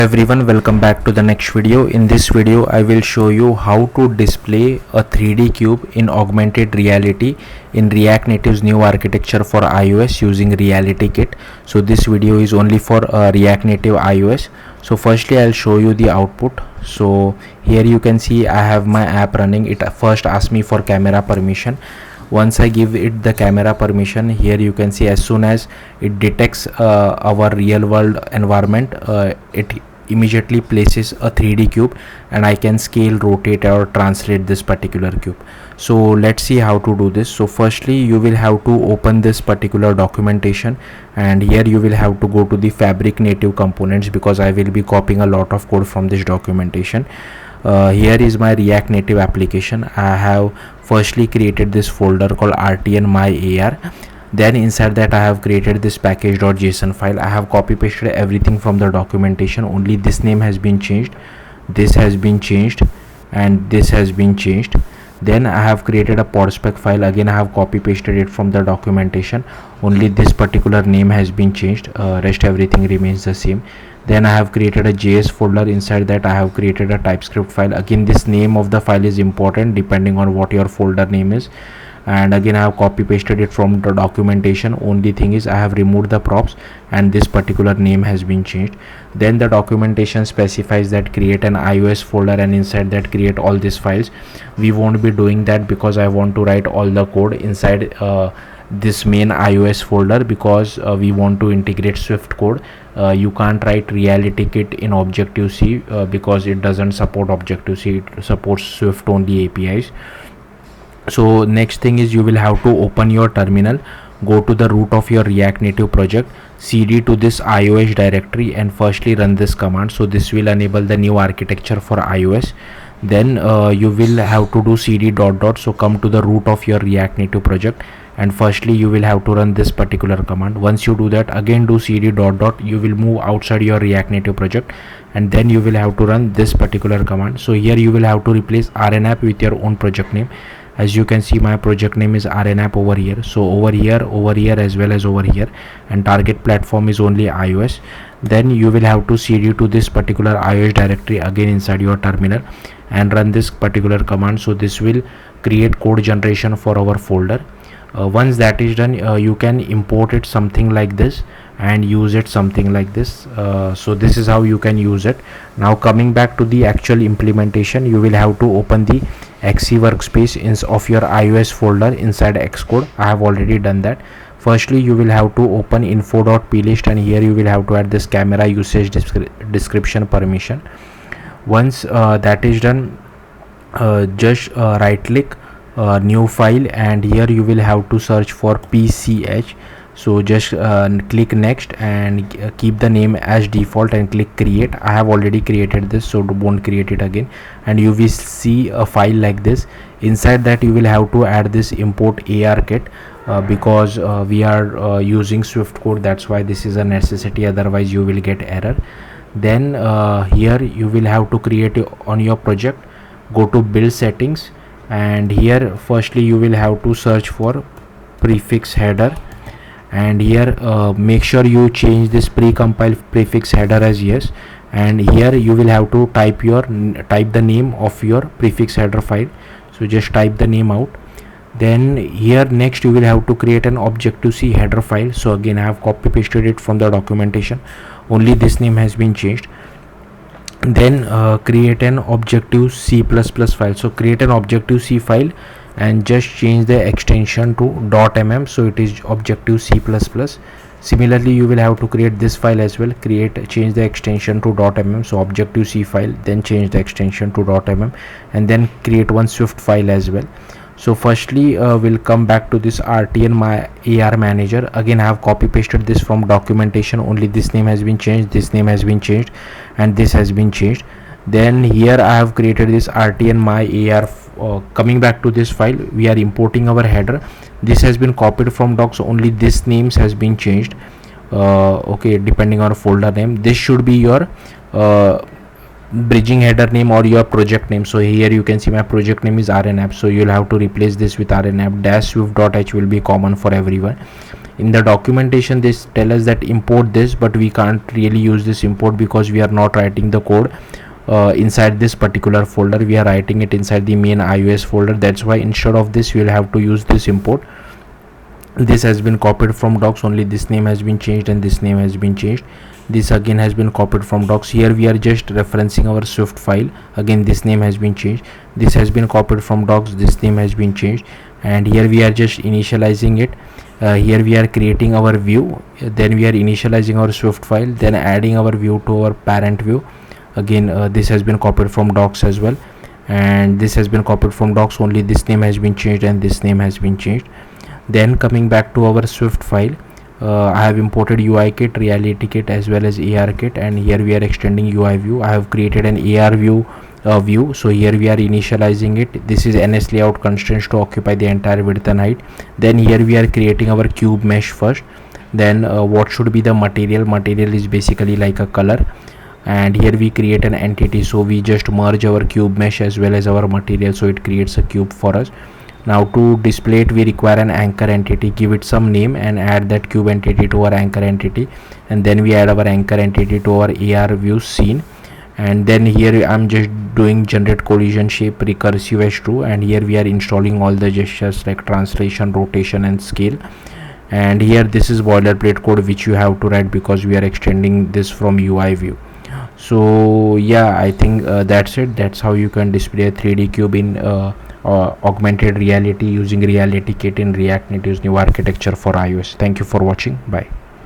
Everyone, welcome back to the next video. In this video I will show you how to display a 3D cube in augmented reality in React Native's new architecture for iOS using RealityKit. So this video is only for React Native iOS. So firstly I'll show you the output. So here you can see I have my app running. It first asks me for camera permission. Once I give it the camera permission, here you can see as soon as it detects our real world environment, it immediately places a 3D cube and I can scale, rotate or translate this particular cube. So let's see how to do this. So firstly you will have to open this particular documentation, and here you will have to go to the Fabric native components because I will be copying a lot of code from this documentation. Here is my React Native application. I have firstly created this folder called RTN my AR. Then inside that I have created this package.json file. I have copy pasted everything from the documentation. Only this name has been changed, this has been changed, and this has been changed. Then I have created a podspec file. Again I have copy pasted it from the documentation. Only this particular name has been changed, rest everything remains the same. Then I have created a JS folder. Inside that I have created a TypeScript file. Again this name of the file is important depending on what your folder name is. And again I have copy pasted it from the documentation. Only thing is I have removed the props and this particular name has been changed. Then the documentation specifies that create an iOS folder, and inside that create all these files. We won't be doing that because I want to write all the code inside this main iOS folder because we want to integrate Swift code. You can't write RealityKit in Objective-C because it doesn't support Objective-C. It supports Swift only APIs. So next thing is you will have to open your terminal, go to the root of your React Native project, cd to this iOS directory, and firstly run this command. So this will enable the new architecture for iOS. Then you will have to do cd ... So come to the root of your React Native project, and firstly you will have to run this particular command. Once you do that, again do cd ... You will move outside your React Native project, and then you will have to run this particular command. So here you will have to replace rnapp with your own project name. As you can see, my project name is rnapp over here. So over here as well as over here, and target platform is only iOS. Then you will have to cd to this particular iOS directory again inside your terminal and run this particular command. So this will create code generation for our folder. Once that is done, you can import it something like this and use it something like this. So this is how you can use it. Now coming back to the actual implementation, you will have to open the XC workspace of your iOS folder inside Xcode. I have already done that. Firstly you will have to open info.plist, and here you will have to add this camera usage description permission. Once that is done, just right click new file, and here you will have to search for pch. So just click next and keep the name as default and click create. I have already created this, so won't create it again, and you will see a file like this. Inside that you will have to add this import ARKit because we are using Swift code, that's why this is a necessity, otherwise you will get error. Then here you will have to create on your project, go to build settings, and here firstly you will have to search for prefix header, and here make sure you change this precompile prefix header as yes, and here you will have to type the name of your prefix header file. So just type the name out. Then here next you will have to create an Objective-C header file. So again I have copy pasted it from the documentation, only this name has been changed. Then create an Objective-C++ file. So create an Objective-C file and just change the extension to .mm, so it is Objective-C++. Similarly you will have to create this file as well. Change the extension to .mm, so Objective-C file, then change the extension to .mm, and then create one Swift file as well. So firstly we'll come back to this RTN my AR manager. Again I have copy pasted this from documentation. Only this name has been changed, this name has been changed, and this has been changed. Then here I have created this RTN my AR. Coming back to this file, we are importing our header. This has been copied from docs, so only this names has been changed. Okay, depending on folder name, this should be your bridging header name or your project name. So here you can see my project name is rnapp, so you'll have to replace this with rnapp. -swift.h will be common for everyone. In the documentation they tell us that import this, but we can't really use this import because we are not writing the code inside this particular folder. We are writing it inside the main iOS folder. That's why instead of this we will have to use this import. This has been copied from docs, only this name has been changed and this name has been changed. This again has been copied from docs. Here we are just referencing our Swift file. Again this name has been changed. This has been copied from docs, this name has been changed, and here we are just initializing it. Here we are creating our view, then we are initializing our Swift file, then adding our view to our parent view. Again this has been copied from docs as well, and this has been copied from docs, only this name has been changed and this name has been changed. Then coming back to our Swift file, I have imported UIKit, RealityKit as well as ARKit, and here we are extending UI view. I have created an AR view view, so here we are initializing it. This is NS layout constraints to occupy the entire width and height. Then here we are creating our cube mesh first. Then what should be the material? Material is basically like a color, and here we create an entity, so we just merge our cube mesh as well as our material, so it creates a cube for us. Now to display it we require an anchor entity. Give it some name and add that cube entity to our anchor entity, and then we add our anchor entity to our AR view scene. And then here I'm just doing generate collision shape recursive as true, and here we are installing all the gestures like translation, rotation and scale. And here this is boilerplate code which you have to write because we are extending this from UI view. So yeah, I think that's it. That's how you can display a 3D cube in augmented reality using RealityKit in React Native's new architecture for iOS. Thank you for watching. Bye.